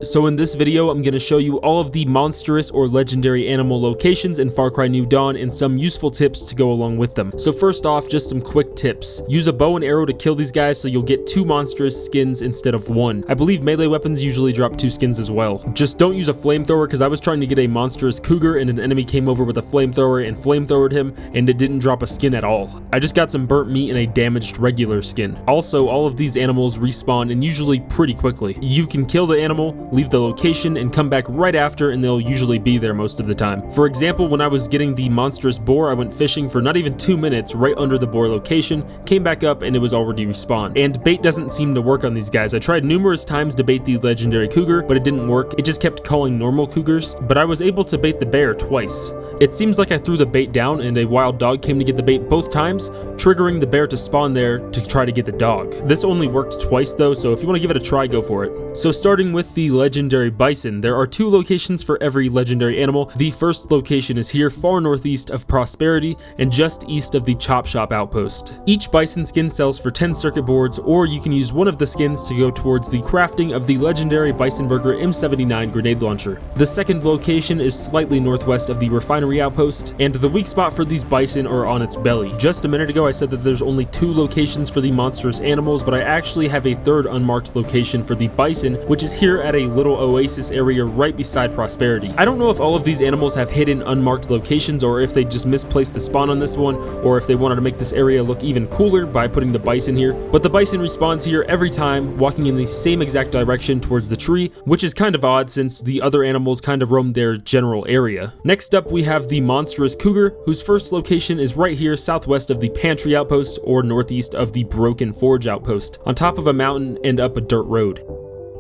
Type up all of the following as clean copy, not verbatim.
So in this video, I'm going to show you all of the monstrous or legendary animal locations in Far Cry New Dawn and some useful tips to go along with them. So first off, just some quick tips. Use a bow and arrow to kill these guys so you'll get 2 monstrous skins instead of 1. I believe melee weapons usually drop 2 skins as well. Just don't use a flamethrower because I was trying to get a monstrous cougar and an enemy came over with a flamethrower and flamethrowered him and it didn't drop a skin at all. I just got some burnt meat and a damaged regular skin. Also, all of these animals respawn and usually pretty quickly. You can kill the animal, leave the location, and come back right after and they'll usually be there most of the time. For example, when I was getting the Monstrous Boar, I went fishing for not even 2 minutes right under the boar location, came back up and it was already respawned. And bait doesn't seem to work on these guys. I tried numerous times to bait the legendary cougar, but it didn't work. It just kept calling normal cougars, but I was able to bait the bear twice. It seems like I threw the bait down and a wild dog came to get the bait both times, triggering the bear to spawn there to try to get the dog. This only worked twice though, so if you want to give it a try, go for it. So starting with the legendary bison, there are 2 locations for every legendary animal. The first location is here far northeast of Prosperity and just east of the Chop Shop outpost. Each bison skin sells for 10 circuit boards, or you can use one of the skins to go towards the crafting of the legendary Bison Burger M79 grenade launcher. The second location is slightly northwest of the refinery outpost, and the weak spot for these bison are on its belly. Just a minute ago I said that there's only 2 locations for the monstrous animals, but I actually have a third unmarked location for the bison, which is here at a little oasis area right beside Prosperity. I don't know if all of these animals have hidden unmarked locations or if they just misplaced the spawn on this one, or if they wanted to make this area look even cooler by putting the bison here, but the bison respawns here every time, walking in the same exact direction towards the tree, which is kind of odd since the other animals kind of roam their general area. Next up we have the monstrous cougar, whose first location is right here southwest of the pantry outpost or northeast of the broken forge outpost, on top of a mountain and up a dirt road.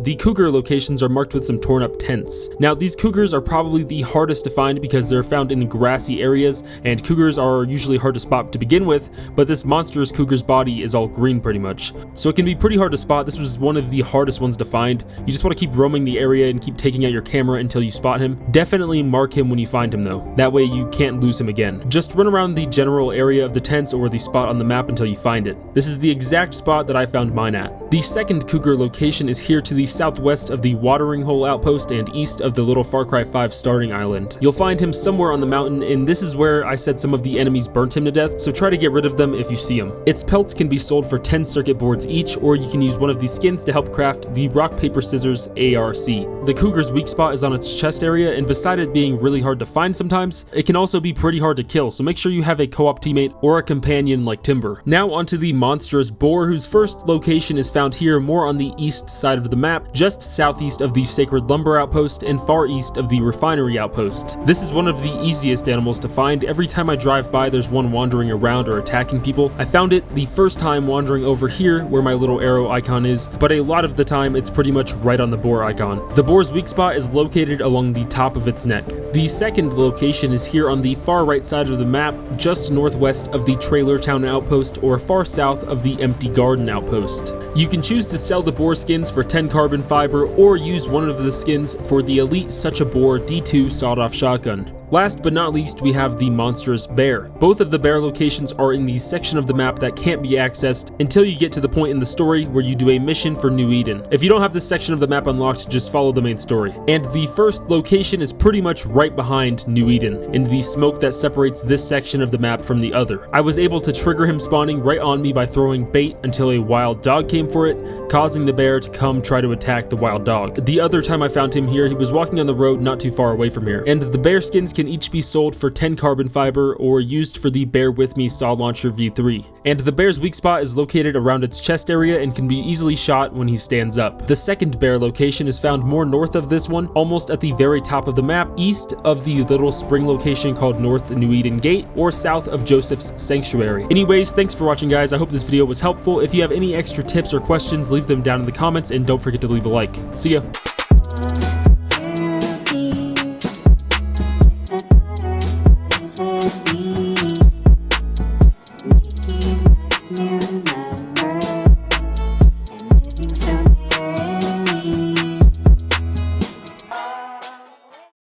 The cougar locations are marked with some torn up tents. Now these cougars are probably the hardest to find because they're found in grassy areas, and cougars are usually hard to spot to begin with, but this monstrous cougar's body is all green pretty much. So it can be pretty hard to spot. This was one of the hardest ones to find. You just want to keep roaming the area and keep taking out your camera until you spot him. Definitely mark him when you find him though. That way you can't lose him again. Just run around the general area of the tents or the spot on the map until you find it. This is the exact spot that I found mine at. The second cougar location is here to the southwest of the watering hole outpost and east of the little Far Cry 5 starting island. You'll find him somewhere on the mountain, and this is where I said some of the enemies burnt him to death, so try to get rid of them if you see them. Its pelts can be sold for 10 circuit boards each, or you can use one of these skins to help craft the rock paper scissors ARC. The cougar's weak spot is on its chest area, and beside it being really hard to find sometimes, it can also be pretty hard to kill, so make sure you have a co-op teammate or a companion like Timber. Now onto the monstrous boar, whose first location is found here more on the east side of the map, just southeast of the Sacred Lumber outpost and far east of the refinery outpost. This is one of the easiest animals to find. Every time I drive by there's one wandering around or attacking people. I found it the first time wandering over here where my little arrow icon is, but a lot of the time it's pretty much right on the boar icon. The boar's weak spot is located along the top of its neck. The second location is here on the far right side of the map, just northwest of the Trailer Town outpost or far south of the Empty Garden outpost. You can choose to sell the boar skins for 10 carbon fiber or use one of the skins for the elite Such a Boar D2 sawed-off shotgun. Last but not least, we have the Monstrous Bear. Both of the bear locations are in the section of the map that can't be accessed until you get to the point in the story where you do a mission for New Eden. If you don't have this section of the map unlocked, just follow the main story. And the first location is pretty much right behind New Eden, in the smoke that separates this section of the map from the other. I was able to trigger him spawning right on me by throwing bait until a wild dog came for it, causing the bear to come try to attack the wild dog. The other time I found him here, he was walking on the road not too far away from here. And the bear skins can each be sold for 10 carbon fiber or used for the Bear With Me Saw Launcher V3. And the bear's weak spot is located around its chest area and can be easily shot when he stands up. The second bear location is found more north of this one, almost at the very top of the map, east of the little spring location called North New Eden Gate or south of Joseph's Sanctuary. Anyways, thanks for watching guys. I hope this video was helpful. If you have any extra tips or questions, leave them down in the comments and don't forget to leave a like. See ya. Me.